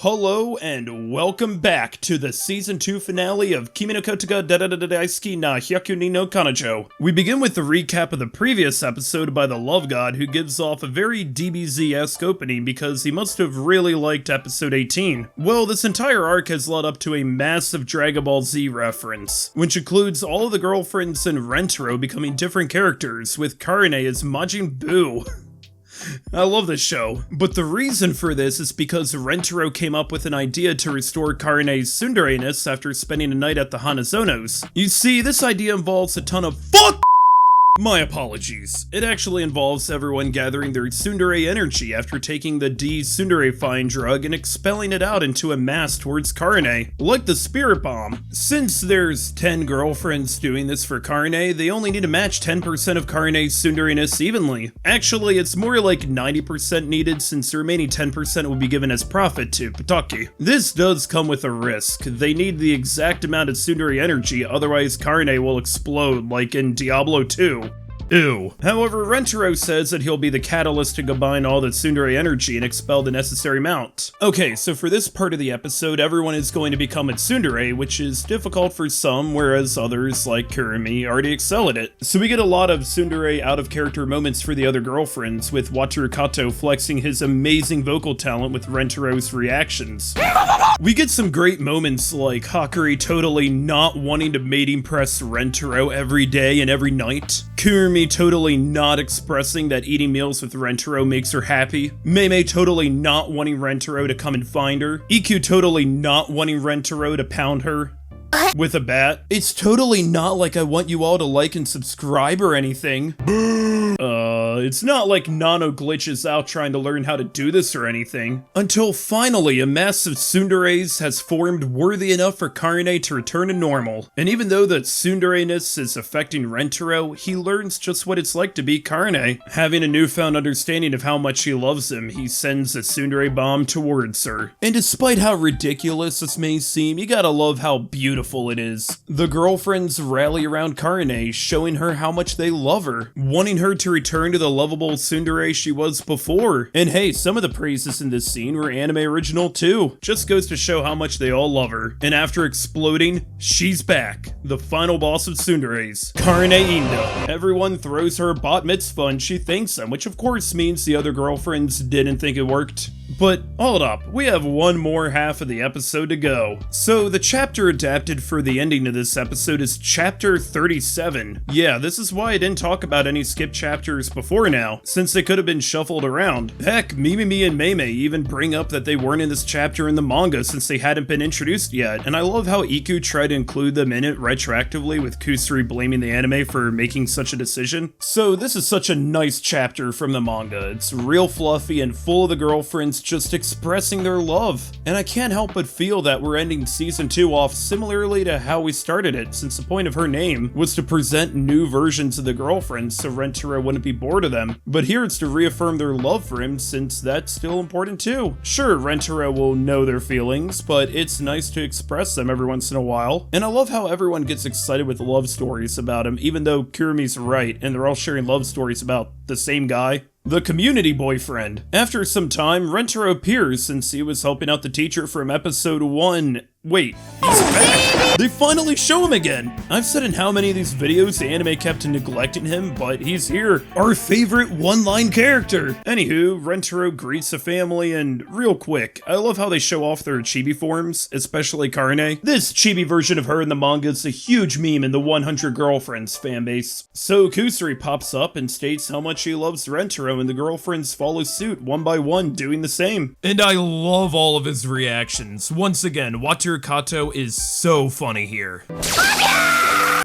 Hello and welcome back to the Season 2 finale of Kimi no Kotoga Daisuki na Hyaku ni no Kanojo. We begin with the recap of the previous episode by the Love God, who gives off a very DBZ-esque opening because he must have really liked episode 18. Well, this entire arc has led up to a massive Dragon Ball Z reference, which includes all of the girlfriends in Rentaro becoming different characters, with Karine as Majin Buu. I love this show, but the reason for this is because Rentaro came up with an idea to restore Karine's tsundere-ness after spending a night at the Hanazonos. You see, this idea involves a ton of My apologies. It actually involves everyone gathering their tsundere energy after taking the de-tsunderifying drug and expelling it out into a mass towards Karine, like the spirit bomb. Since there's 10 girlfriends doing this for Karine, they only need to match 10% of Karine's tsundere-ness evenly. Actually, it's more like 90% needed, since the remaining 10% will be given as profit to Pataki. This does come with a risk. They need the exact amount of tsundere energy, otherwise Karine will explode like in Diablo 2. Ew. However, Rentaro says that he'll be the catalyst to combine all the tsundere energy and expel the necessary amount. Okay, so for this part of the episode, everyone is going to become a tsundere, which is difficult for some, whereas others, like Kurumi, already excel at it. So we get a lot of tsundere out-of-character moments for the other girlfriends, with Wataru Kato flexing his amazing vocal talent with Rentaro's reactions. We get some great moments like Hakari totally not wanting to mating press Rentaro every day and every night, Kurumi totally not expressing that eating meals with Rentaro makes her happy, Mei totally not wanting Rentaro to come and find her, Iku totally not wanting Rentaro to pound her with a bat. It's totally not like I want you all to like and subscribe or anything. It's not like Nano glitches out trying to learn how to do this or anything. Until finally, a mass of tsunderes has formed worthy enough for Karine to return to normal. And even though the tsundere-ness is affecting Rentaro, he learns just what it's like to be Karine. Having a newfound understanding of how much she loves him, he sends a tsundere bomb towards her. And despite how ridiculous this may seem, you gotta love how beautiful it is. The girlfriends rally around Karine, showing her how much they love her, wanting her to return to the lovable tsundere she was before. And hey, some of the praises in this scene were anime original too. Just goes to show how much they all love her. And after exploding, she's back. The final boss of tsunderes, Karine Indo. Everyone throws her a bat mitzvah and she thanks them, which of course means the other girlfriends didn't think it worked. But hold up, we have one more half of the episode to go. So the chapter adapted for the ending of this episode is chapter 37. Yeah, this is why I didn't talk about any skip chapters before now, since they could have been shuffled around. Heck, Mimi and Mei even bring up that they weren't in this chapter in the manga since they hadn't been introduced yet, and I love how Iku tried to include them in it retroactively, with Kusuri blaming the anime for making such a decision. So this is such a nice chapter from the manga. It's real fluffy and full of the girlfriends just expressing their love. And I can't help but feel that we're ending season 2 off similarly to how we started it, since the point of her name was to present new versions of the girlfriends so Rentaro wouldn't be bored of them. But here it's to reaffirm their love for him, since that's still important too. Sure, Rentaro will know their feelings, but it's nice to express them every once in a while. And I love how everyone gets excited with love stories about him, even though Kurumi's right and they're all sharing love stories about the same guy. The community boyfriend. After some time, Rentaro appears since he was helping out the teacher from episode 1. Wait, he's back! They finally show him again! I've said in how many of these videos the anime kept neglecting him, but he's here. Our favorite one-line character! Anywho, Rentaro greets the family, and real quick, I love how they show off their chibi forms, especially Karine. This chibi version of her in the manga is a huge meme in the 100 Girlfriends fanbase. So Kusuri pops up and states how much he loves Rentaro, and the girlfriends follow suit one by one, doing the same. And I love all of his reactions. Once again, Wataru Kato is so funny here.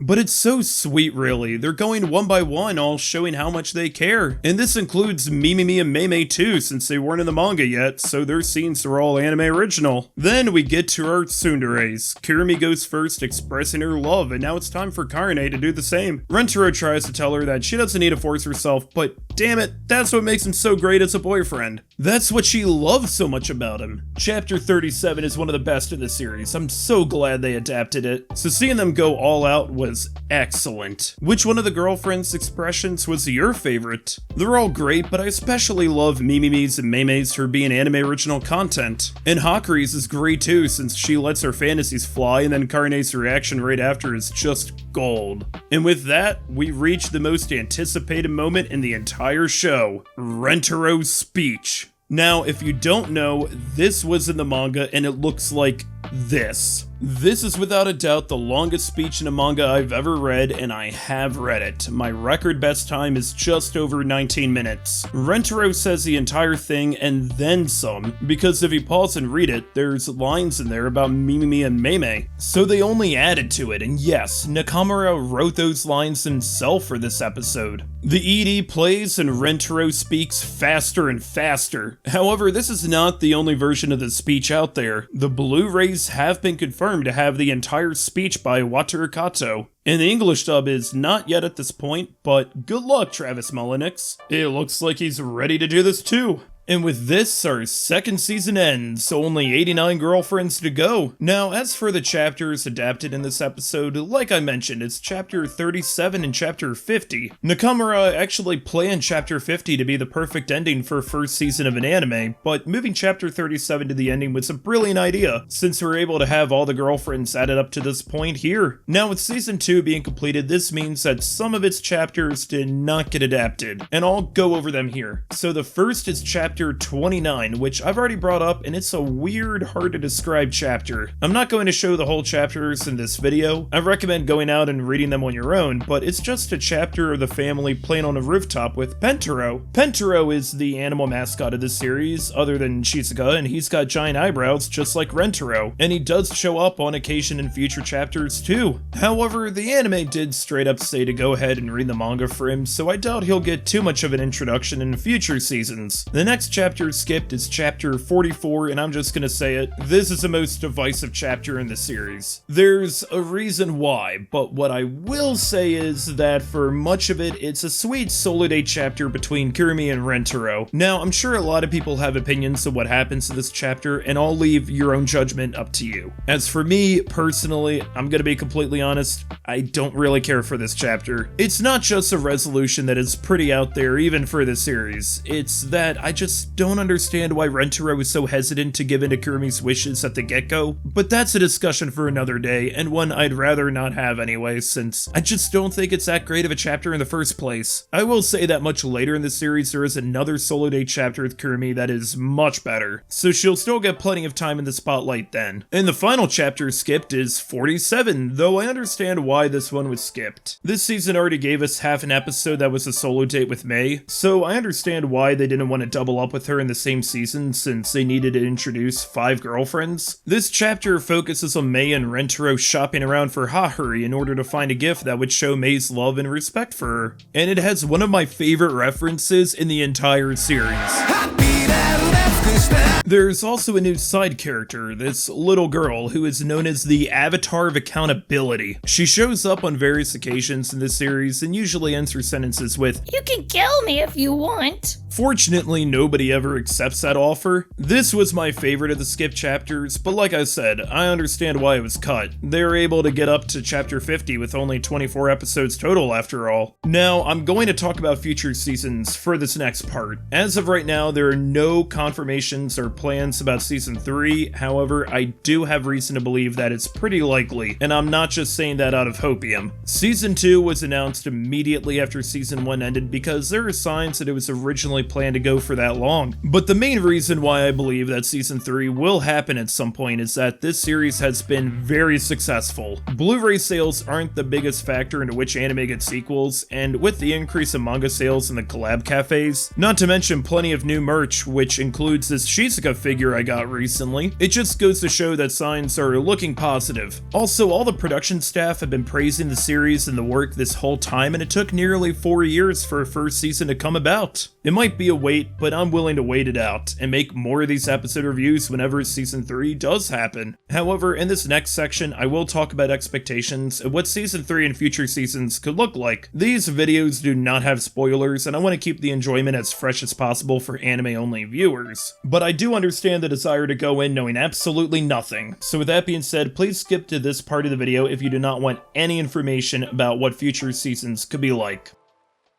But it's so sweet, really. They're going one by one, all showing how much they care. And this includes Mimi and Mei too, since they weren't in the manga yet, so their scenes are all anime original. Then we get to our tsunderes. Kurumi goes first, expressing her love, and now it's time for Karine to do the same. Rentaro tries to tell her that she doesn't need to force herself, but damn it, that's what makes him so great as a boyfriend. That's what she loves so much about him. Chapter 37 is one of the best in the series. I'm so glad they adapted it. So seeing them go all out was excellent. Which one of the girlfriends' expressions was your favorite? They're all great, but I especially love Mimi's and Mei's for being anime original content. And Hakuri's is great too, since she lets her fantasies fly, and then Karene's reaction right after is just gold. And with that, we reach the most anticipated moment in the entire show, Rentero's speech. Now, if you don't know, this was in the manga and it looks like this. This is without a doubt the longest speech in a manga I've ever read, and I have read it. My record best time is just over 19 minutes. Rentaro says the entire thing and then some, because if you pause and read it, there's lines in there about Mimi and Mei. So they only added to it, and yes, Nakamura wrote those lines himself for this episode. The ED plays and Rentaro speaks faster and faster. However, this is not the only version of the speech out there. The Blu-rays have been confirmed to have the entire speech by Wataru Kato. And the English dub is not yet at this point, but good luck, Travis Mullinix. It looks like he's ready to do this too. And with this, our second season ends, only 89 girlfriends to go. Now, as for the chapters adapted in this episode, like I mentioned, it's chapter 37 and chapter 50. Nakamura actually planned chapter 50 to be the perfect ending for first season of an anime, but moving chapter 37 to the ending was a brilliant idea, since we're able to have all the girlfriends added up to this point here. Now, with season 2 being completed, this means that some of its chapters did not get adapted, and I'll go over them here. So the first is chapter 29, which I've already brought up, and it's a weird, hard to describe chapter. I'm not going to show the whole chapters in this video. I recommend going out and reading them on your own, but it's just a chapter of the family playing on a rooftop with Pentaro. Pentaro is the animal mascot of the series, other than Shizuka, and he's got giant eyebrows just like Rentaro, and he does show up on occasion in future chapters too. However, the anime did straight up say to go ahead and read the manga for him, so I doubt he'll get too much of an introduction in future seasons. The next chapter skipped is chapter 44, and I'm just gonna say it, this is the most divisive chapter in the series. There's a reason why, but what I will say is that for much of it, it's a sweet solo date chapter between Kurumi and Rentaro. Now, I'm sure a lot of people have opinions of what happens in this chapter, and I'll leave your own judgment up to you. As for me, personally, I'm gonna be completely honest, I don't really care for this chapter. It's not just a resolution that is pretty out there, even for the series. It's that I just don't understand why Rentaro is so hesitant to give in to Kurumi's wishes at the get-go, but that's a discussion for another day, and one I'd rather not have anyway, since I just don't think it's that great of a chapter in the first place. I will say that much later in the series there is another solo date chapter with Kurumi that is much better, so she'll still get plenty of time in the spotlight then. And the final chapter skipped is 47, though I understand why this one was skipped. This season already gave us half an episode that was a solo date with Mei, so I understand why they didn't want to double up with her in the same season since they needed to introduce 5 girlfriends. This chapter focuses on Mei and Rentaro shopping around for Hahuri in order to find a gift that would show Mei's love and respect for her. And it has one of my favorite references in the entire series. There's also a new side character, this little girl who is known as the Avatar of Accountability. She shows up on various occasions in this series and usually ends her sentences with, "You can kill me if you want." Fortunately, nobody ever accepts that offer. This was my favorite of the skip chapters, but like I said, I understand why it was cut. They were able to get up to chapter 50 with only 24 episodes total after all. Now, I'm going to talk about future seasons for this next part. As of right now, there are no confirmations or plans about season 3, however, I do have reason to believe that it's pretty likely, and I'm not just saying that out of hopium. Season 2 was announced immediately after season 1 ended because there are signs that it was originally planned to go for that long. But the main reason why I believe that season 3 will happen at some point is that this series has been very successful. Blu-ray sales aren't the biggest factor into which anime gets sequels, and with the increase in manga sales in the collab cafes, not to mention plenty of new merch, which includes this Shizuka Asuka figure I got recently. It just goes to show that signs are looking positive. Also, all the production staff have been praising the series and the work this whole time, and it took nearly 4 years for a first season to come about. It might be a wait, but I'm willing to wait it out and make more of these episode reviews whenever season 3 does happen. However, in this next section, I will talk about expectations and what season 3 and future seasons could look like. These videos do not have spoilers, and I want to keep the enjoyment as fresh as possible for anime-only viewers. But I do understand the desire to go in knowing absolutely nothing. So with that being said, please skip to this part of the video if you do not want any information about what future seasons could be like.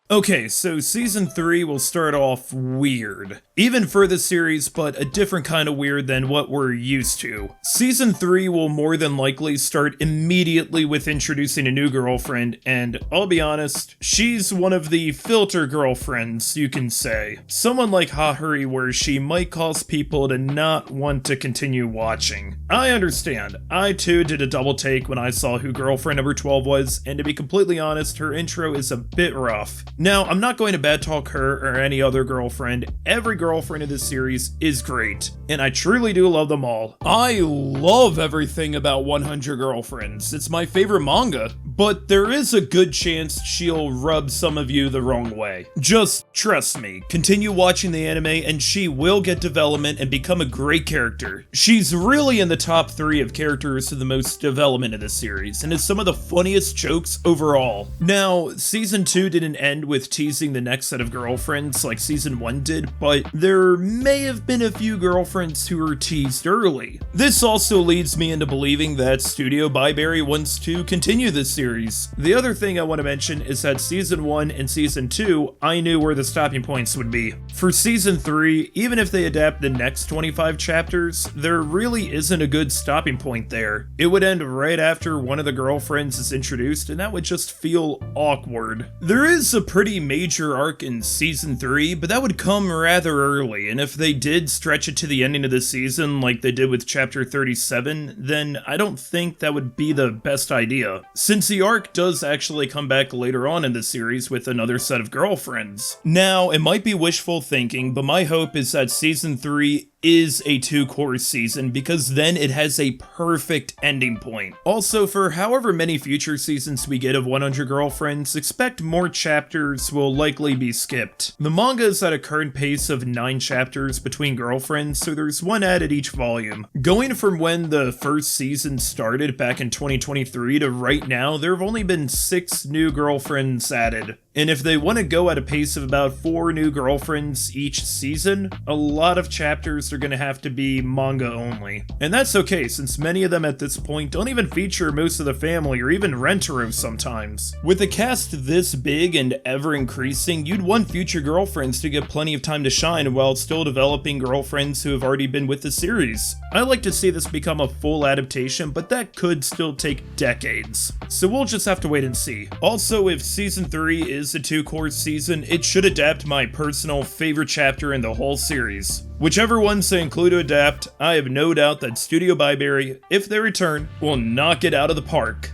Okay, so season 3 will start off weird. Even for the series, but a different kind of weird than what we're used to. Season 3 will more than likely start immediately with introducing a new girlfriend, and I'll be honest, she's one of the filter girlfriends, you can say. Someone like Hahuri, where she might cause people to not want to continue watching. I understand. I too did a double take when I saw who girlfriend number 12 was, and to be completely honest, her intro is a bit rough. Now, I'm not going to bad talk her or any other girlfriend. Every girlfriend in this series is great, and I truly do love them all. I love everything about 100 Girlfriends. It's my favorite manga, but there is a good chance she'll rub some of you the wrong way. Just trust me, continue watching the anime and she will get development and become a great character. She's really in the top 3 of characters with the most development in this series, and is some of the funniest jokes overall. Now, season 2 didn't end with teasing the next set of girlfriends like season 1 did, but there may have been a few girlfriends who were teased early. This also leads me into believing that Studio Byberry wants to continue this series. The other thing I want to mention is that season 1 and season 2, I knew where the stopping points would be. For season 3, even if they adapt the next 25 chapters, there really isn't a good stopping point there. It would end right after one of the girlfriends is introduced, and that would just feel awkward. There is a pretty major arc in season 3, but that would come rather early, and if they did stretch it to the ending of the season like they did with chapter 37, then I don't think that would be the best idea, since the arc does actually come back later on in the series with another set of girlfriends. Now, it might be wishful thinking, but my hope is that season 3 is a 2-core season, because then it has a perfect ending point. Also, for however many future seasons we get of 100 Girlfriends, expect more chapters will likely be skipped. The manga is at a current pace of 9 chapters between girlfriends, so there's one added each volume. Going from when the first season started back in 2023 to right now, there have only been 6 new girlfriends added. And if they want to go at a pace of about 4 new girlfriends each season, a lot of chapters are going to have to be manga only. And that's okay, since many of them at this point don't even feature most of the family or even Rentaro sometimes. With a cast this big and ever increasing, you'd want future girlfriends to get plenty of time to shine while still developing girlfriends who have already been with the series. I like to see this become a full adaptation, but that could still take decades. So we'll just have to wait and see. Also, if season 3 is a 2-core season, it should adapt my personal favorite chapter in the whole series. Whichever ones they include to adapt, I have no doubt that Studio Byberry, if they return, will knock it out of the park.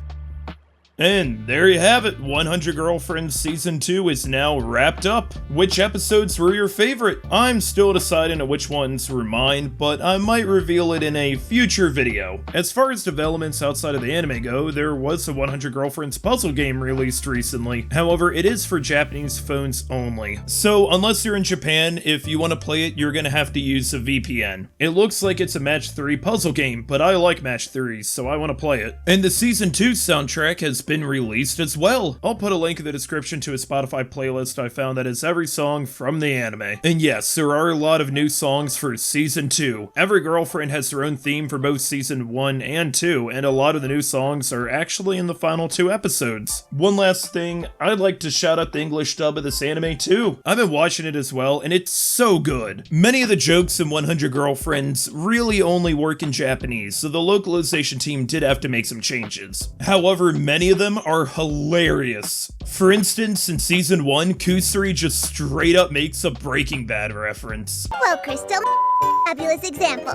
And there you have it, 100 Girlfriends Season 2 is now wrapped up. Which episodes were your favorite? I'm still deciding on which ones were mine, but I might reveal it in a future video. As far as developments outside of the anime go, there was a 100 Girlfriends puzzle game released recently. However, it is for Japanese phones only. So unless you're in Japan, if you want to play it, you're gonna have to use a VPN. It looks like it's a match 3 puzzle game, but I like match 3s, so I want to play it. And the Season 2 soundtrack has been released as well. I'll put a link in the description to a Spotify playlist I found that has every song from the anime. And yes, there are a lot of new songs for Season 2. Every girlfriend has their own theme for both Season 1 and 2, and a lot of the new songs are actually in the final 2 episodes. One last thing, I'd like to shout out the English dub of this anime too. I've been watching it as well, and it's so good. Many of the jokes in 100 Girlfriends really only work in Japanese, so the localization team did have to make some changes. However, many of them are hilarious. For instance, in Season 1, Kusuri just straight up makes a Breaking Bad reference. Well, Crystal, fabulous example.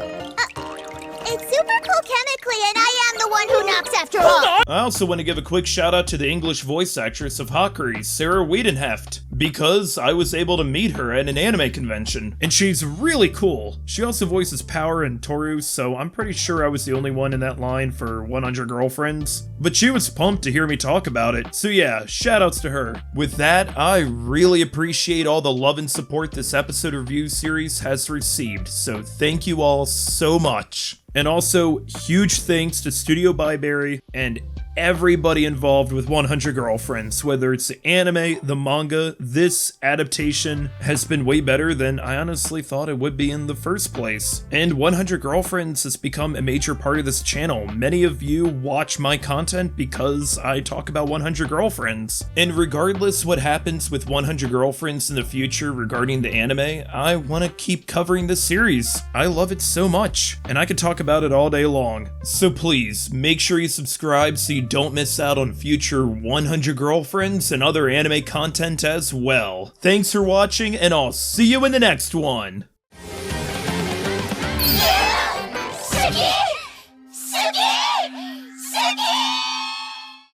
It's super cool chemical. Exactly, and I am the one who knocks after all. I also want to give a quick shout out to the English voice actress of Hakari, Sarah Wiedenheft, because I was able to meet her at an anime convention, and she's really cool. She also voices Power and Toru, so I'm pretty sure I was the only one in that line for 100 Girlfriends, but she was pumped to hear me talk about it, so yeah, shoutouts to her. With that, I really appreciate all the love and support this episode review series has received, so thank you all so much. And also, huge thanks to Studio Byberry and everybody involved with 100 Girlfriends, whether it's the anime, the manga. This adaptation has been way better than I honestly thought it would be in the first place. And 100 Girlfriends has become a major part of this channel. Many of you watch my content because I talk about 100 Girlfriends. And regardless what happens with 100 Girlfriends in the future regarding the anime, I want to keep covering this series. I love it so much, and I could talk about it all day long. So please, make sure you subscribe so you don't miss out on future 100 Girlfriends and other anime content as well. Thanks for watching, and I'll see you in the next one!